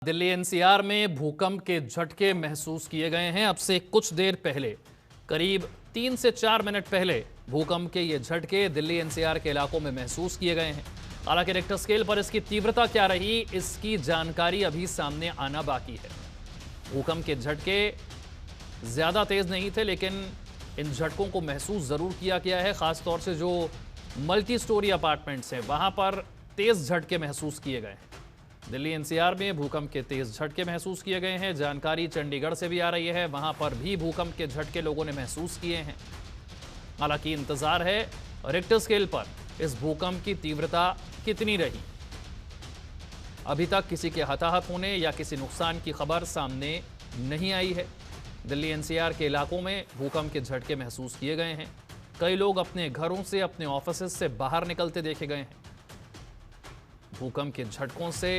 Delhi NCR में भूकंप के झटके महसूस किए गए हैं। अब से कुछ देर पहले, करीब 3 से 4 मिनट पहले भूकंप के ये झटके दिल्ली एनसीआर के इलाकों में महसूस किए गए हैं। हालांकि रिक्टर स्केल पर इसकी तीव्रता क्या रही, इसकी जानकारी अभी सामने आना बाकी है। भूकंप के झटके ज्यादा तेज नहीं थे, लेकिन इन झटकों को महसूस जरूर किया गया है। खासतौर से जो मल्टी स्टोरी अपार्टमेंट्स हैं, वहां पर तेज झटके महसूस किए गए हैं। दिल्ली एनसीआर में भूकंप के तेज झटके महसूस किए गए हैं। जानकारी चंडीगढ़ से भी आ रही है, वहां पर भी भूकंप के झटके लोगों ने महसूस किए हैं। हालांकि इंतजार है रिक्टर स्केल पर इस भूकंप की तीव्रता कितनी रही। अभी तक किसी के हताहत होने या किसी नुकसान की खबर सामने नहीं आई है। दिल्ली एनसीआर के इलाकों में भूकंप के झटके महसूस किए गए हैं। कई लोग अपने घरों से, अपने ऑफिस से बाहर निकलते देखे गए हैं। भूकंप के झटकों से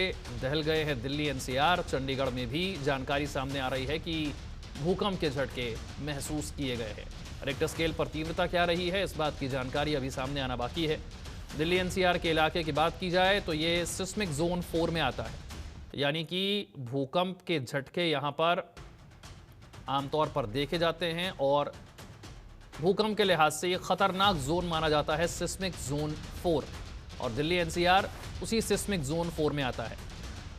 दहल गए हैं दिल्ली एनसीआर। चंडीगढ़ में भी जानकारी सामने आ रही है कि भूकंप के झटके महसूस किए गए हैं। रिक्टर स्केल पर तीव्रता क्या रही है, इस बात की जानकारी अभी सामने आना बाकी है। दिल्ली एनसीआर के इलाके की बात की जाए तो ये सिस्मिक जोन 4 में आता है, यानी कि भूकंप के झटके यहां पर आमतौर पर देखे जाते हैं और भूकंप के लिहाज से ये खतरनाक जोन माना जाता है, सिस्मिक जोन 4। और दिल्ली एनसीआर उसी सिस्मिक जोन 4 में आता है।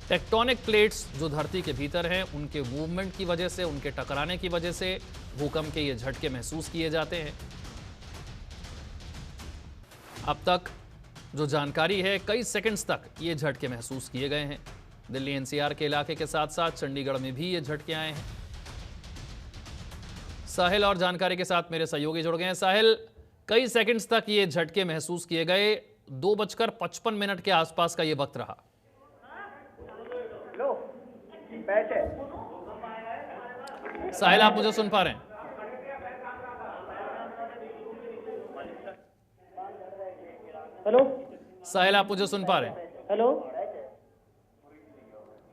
टेक्टोनिक प्लेट्स जो धरती के भीतर हैं, उनके मूवमेंट की वजह से, उनके टकराने की वजह से भूकंप के ये झटके महसूस किए जाते हैं। अब तक जो जानकारी है, कई सेकंड्स तक ये झटके महसूस किए गए हैं। दिल्ली एनसीआर के इलाके के साथ साथ चंडीगढ़ में भी ये झटके आए हैं। साहिल और जानकारी के साथ मेरे सहयोगी जुड़ गए हैं। साहिल, कई सेकंड्स तक ये झटके महसूस किए गए। 2:55 के आसपास का ये वक्त रहा। साहिल, आप मुझे सुन पा रहे हैं? हेलो साहिल, आप मुझे सुन पा रहे हैं? हेलो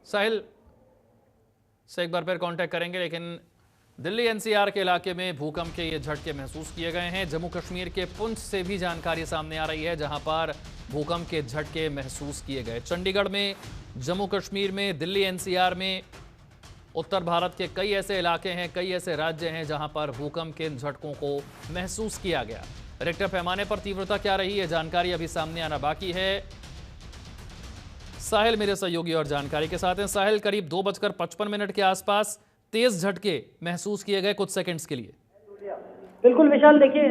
साहिल से एक बार फिर कांटेक्ट करेंगे, लेकिन दिल्ली एनसीआर के इलाके में भूकंप के ये झटके महसूस किए गए हैं। जम्मू कश्मीर के पुंछ से भी जानकारी सामने आ रही है, जहां पर भूकंप के झटके महसूस किए गए। चंडीगढ़ में, जम्मू कश्मीर में, दिल्ली एनसीआर में, उत्तर भारत के कई ऐसे इलाके हैं, कई ऐसे राज्य हैं जहां पर भूकंप के झटकों को महसूस किया गया। रिक्टर पैमाने पर तीव्रता क्या रही है, जानकारी अभी सामने आना बाकी है। साहिल मेरे सहयोगी और जानकारी के साथ हैं। साहिल, करीब 2:55 के आसपास तेज झटके महसूस किए गए कुछ सेकंड्स के लिए। बिल्कुल विशाल, देखिए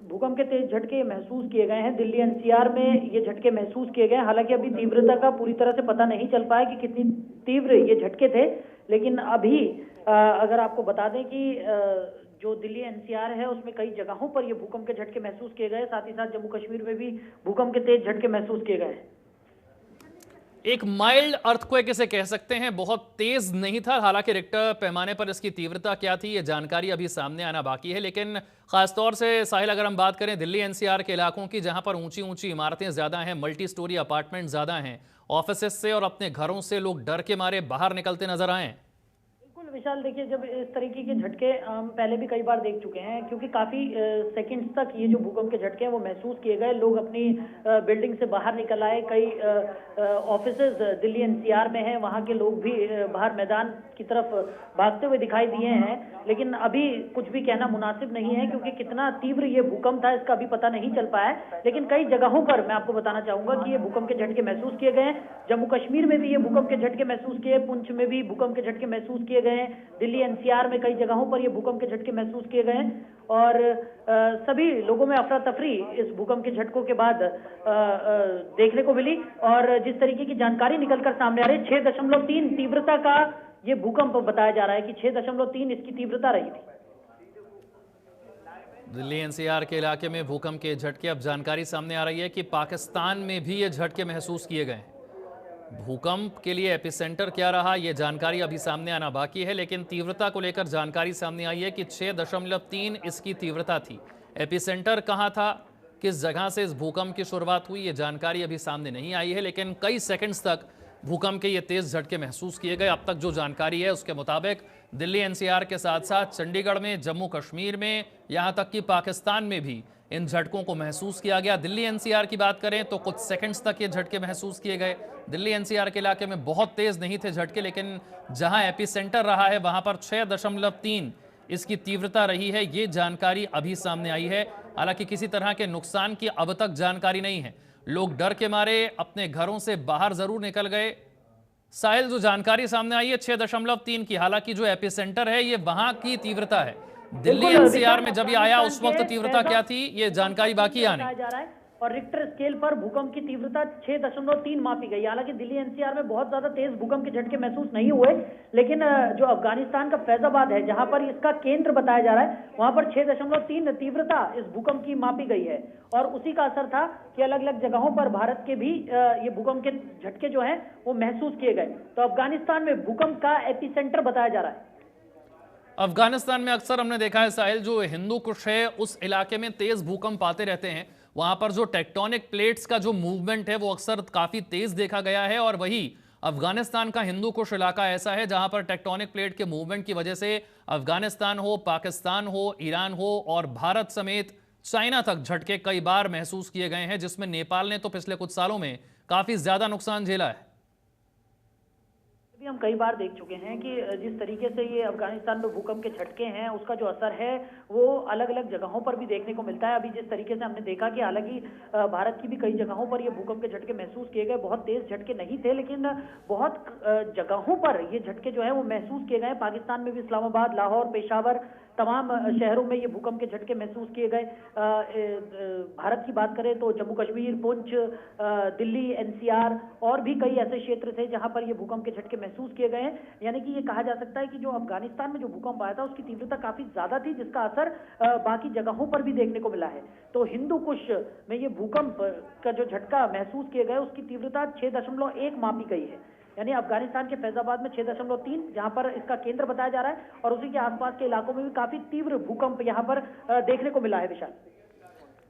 भूकंप के तेज झटके महसूस किए गए हैं। दिल्ली एनसीआर में ये झटके महसूस किए गए। हालांकि अभी तीव्रता का पूरी तरह से पता नहीं चल पाया कि कितनी तीव्र ये झटके थे, लेकिन अभी अगर आपको बता दें कि जो दिल्ली एनसीआर है उसमें कई जगहों पर ये भूकंप के झटके महसूस किए गए। साथ ही साथ जम्मू कश्मीर में भी भूकंप के तेज झटके महसूस किए गए। एक माइल्ड अर्थक्वेक इसे कह सकते हैं, बहुत तेज नहीं था। हालांकि रिक्टर पैमाने पर इसकी तीव्रता क्या थी, ये जानकारी अभी सामने आना बाकी है। लेकिन खासतौर से साहिल, अगर हम बात करें दिल्ली एनसीआर के इलाकों की, जहां पर ऊंची ऊंची इमारतें ज्यादा हैं, मल्टी स्टोरी अपार्टमेंट ज्यादा हैं, ऑफिस से और अपने घरों से लोग डर के मारे बाहर निकलते नजर आए। बिल्कुल विशाल, देखिए जब इस तरीके के झटके हम पहले भी कई बार देख चुके हैं, क्योंकि काफी सेकंड्स तक ये जो भूकंप के झटके हैं वो महसूस किए गए। लोग अपनी बिल्डिंग से बाहर निकल आए। कई ऑफिसेज दिल्ली एनसीआर में हैं, वहां के लोग भी बाहर मैदान की तरफ भागते हुए दिखाई दिए हैं। लेकिन अभी कुछ भी कहना मुनासिब नहीं है, क्योंकि कितना तीव्र ये भूकंप था इसका अभी पता नहीं चल पाया है। लेकिन कई जगहों पर मैं आपको बताना चाहूंगा कि ये भूकंप के झटके महसूस किए गए। जम्मू कश्मीर में भी ये भूकंप के झटके महसूस किए, पुंछ में भी भूकंप के झटके महसूस किए गए। दिल्ली एनसीआर में कई जगहों पर ये भूकंप के झटके महसूस किए गए और सभी लोगों में अफरा तफरी इस भूकंप के झटकों के बाद देखने को मिली। और जिस तरीके की जानकारी निकलकर सामने आ रही है, 6.3 तीव्रता का ये भूकंप बताया जा रहा है कि 6.3 इसकी तीव्रता रही थी। दिल्ली एनसीआर के इलाके में भूकंप के झटके, अब जानकारी सामने आ रही है कि पाकिस्तान में भी ये झटके महसूस किए गए। भूकंप के लिए एपिसेंटर क्या रहा, यह जानकारी अभी सामने आना बाकी है, लेकिन तीव्रता को लेकर जानकारी सामने आई है कि 6.3 इसकी तीव्रता थी। एपिसेंटर कहां था, किस जगह से इस भूकंप की शुरुआत हुई, यह जानकारी अभी सामने नहीं आई है, लेकिन कई सेकंड्स तक भूकंप के ये तेज झटके महसूस किए गए। अब तक जो जानकारी है उसके मुताबिक दिल्ली एनसीआर के साथ साथ चंडीगढ़ में, जम्मू कश्मीर में, यहां तक कि पाकिस्तान में भी इन झटकों को महसूस किया गया। दिल्ली एनसीआर की बात करें तो कुछ सेकंड्स तक ये झटके महसूस किए गए। दिल्ली एनसीआर के इलाके में बहुत तेज नहीं थे झटके, लेकिन जहां एपिसेंटर रहा है वहां पर 6.3 इसकी तीव्रता रही है। ये जानकारी अभी सामने आई है। हालांकि किसी तरह के नुकसान की अब तक जानकारी नहीं है। लोग डर के मारे अपने घरों से बाहर जरूर निकल गए। साहिल, जो जानकारी सामने आई है 6.3 की, हालांकि जो एपिसेंटर है ये वहां की तीव्रता है। दिल्ली एनसीआर में जब ये आया उस वक्त तीव्रता क्या थी, ये जानकारी बाकी आनी जा रहा है। और रिक्टर स्केल पर भूकंप की तीव्रता 6.3 मापी गई। हालांकि दिल्ली एनसीआर में बहुत ज्यादा तेज भूकंप के झटके महसूस नहीं हुए, लेकिन जो अफगानिस्तान का फैजाबाद है जहां पर इसका केंद्र बताया जा रहा है, वहां पर 6.3 तीव्रता इस भूकंप की मापी गई है। और उसी का असर था कि अलग अलग जगहों पर भारत के भी ये भूकंप के झटके जो है वो महसूस किए गए। तो अफगानिस्तान में भूकंप का एपिसेंटर बताया जा रहा है। अफगानिस्तान में अक्सर हमने देखा है साहिल, जो हिंदू कुश है उस इलाके में तेज भूकंप आते रहते हैं। वहां पर जो टेक्टोनिक प्लेट्स का जो मूवमेंट है वो अक्सर काफी तेज देखा गया है। और वही अफगानिस्तान का हिंदू कुश इलाका ऐसा है जहां पर टेक्टोनिक प्लेट के मूवमेंट की वजह से अफगानिस्तान हो, पाकिस्तान हो, ईरान हो और भारत समेत चाइना तक झटके कई बार महसूस किए गए हैं, जिसमें नेपाल ने तो पिछले कुछ सालों में काफी ज्यादा नुकसान झेला है। हम कई बार देख चुके हैं कि जिस तरीके से ये अफगानिस्तान में भूकंप के झटके हैं उसका जो असर है वो अलग अलग जगहों पर भी देखने को मिलता है। अभी जिस तरीके से हमने देखा कि हालांकि भारत की भी कई जगहों पर ये भूकंप के झटके महसूस किए गए। बहुत तेज झटके नहीं थे, लेकिन बहुत जगहों पर ये झटके जो है वो महसूस किए गए। पाकिस्तान में भी इस्लामाबाद, लाहौर, पेशावर, तमाम शहरों में ये भूकंप के झटके महसूस किए गए। भारत की बात करें तो जम्मू कश्मीर, पुंछ, दिल्ली एनसीआर और भी कई ऐसे क्षेत्र थे जहां पर ये भूकंप के झटके महसूस किए गए हैं। यानी कि ये कहा जा सकता है कि जो अफगानिस्तान में जो भूकंप आया था उसकी तीव्रता काफी ज्यादा थी, जिसका असर बाकी जगहों पर भी देखने को मिला है। तो हिंदू कुश में ये भूकंप का जो झटका महसूस किए गए उसकी तीव्रता 6.1 मापी गई है। यानी अफगानिस्तान के फैजाबाद में 6.3 जहां पर इसका केंद्र बताया जा रहा है, और उसी के आसपास के इलाकों में भी काफी तीव्र भूकंप यहां पर देखने को मिला है। विशाल,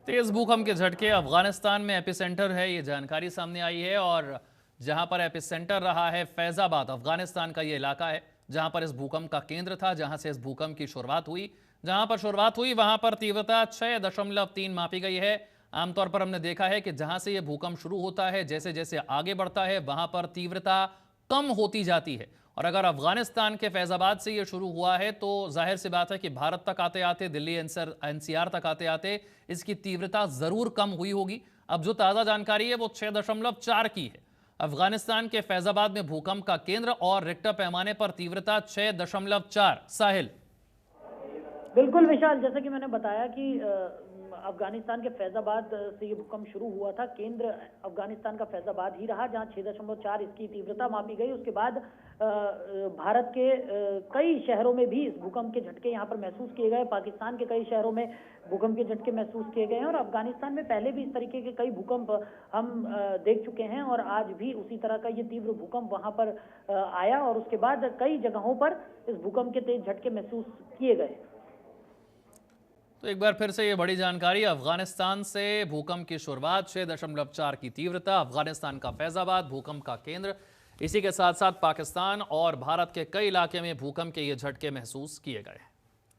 तेज भूकंप के झटके अफगानिस्तान में एपिसेंटर है, ये जानकारी सामने आई है। और जहां पर एपिसेंटर रहा है फैजाबाद, अफगानिस्तान का ये इलाका है जहां पर इस भूकंप का केंद्र था, जहां से इस भूकंप की शुरुआत हुई। जहां पर शुरुआत हुई वहां पर तीव्रता 6.3 मापी गई है। आमतौर पर हमने देखा है कि जहां से यह भूकंप शुरू होता है, जैसे जैसे आगे बढ़ता है वहां पर तीव्रता कम होती जाती है। और अगर अफगानिस्तान के फैजाबाद से यह शुरू हुआ है तो जाहिर सी बात है कि भारत तक आते आते, दिल्ली एनसीआर तक आते आते इसकी तीव्रता जरूर कम हुई होगी। अब जो ताजा जानकारी है वो 6.4 की है। अफगानिस्तान के फैजाबाद में भूकंप का केंद्र और रिक्टर पैमाने पर तीव्रता 6.4। साहिल, बिल्कुल विशाल, जैसा कि मैंने बताया कि अफगानिस्तान के फैजाबाद से ये भूकंप शुरू हुआ था। केंद्र अफगानिस्तान का फैजाबाद ही रहा जहां 6.4 इसकी तीव्रता मापी गई। उसके बाद भारत के कई शहरों में भी इस भूकंप के झटके यहां पर महसूस किए गए। पाकिस्तान के कई शहरों में भूकंप के झटके महसूस किए गए हैं। और अफगानिस्तान में पहले भी इस तरीके के कई भूकंप हम देख चुके हैं, और आज भी उसी तरह का ये तीव्र भूकंप वहां पर आया और उसके बाद कई जगहों पर इस भूकंप के तेज झटके महसूस किए गए। तो एक बार फिर से ये बड़ी जानकारी, अफगानिस्तान से भूकंप की शुरुआत, 6.4 की तीव्रता, अफगानिस्तान का फैजाबाद भूकंप का केंद्र। इसी के साथ साथ पाकिस्तान और भारत के कई इलाके में भूकंप के ये झटके महसूस किए गए।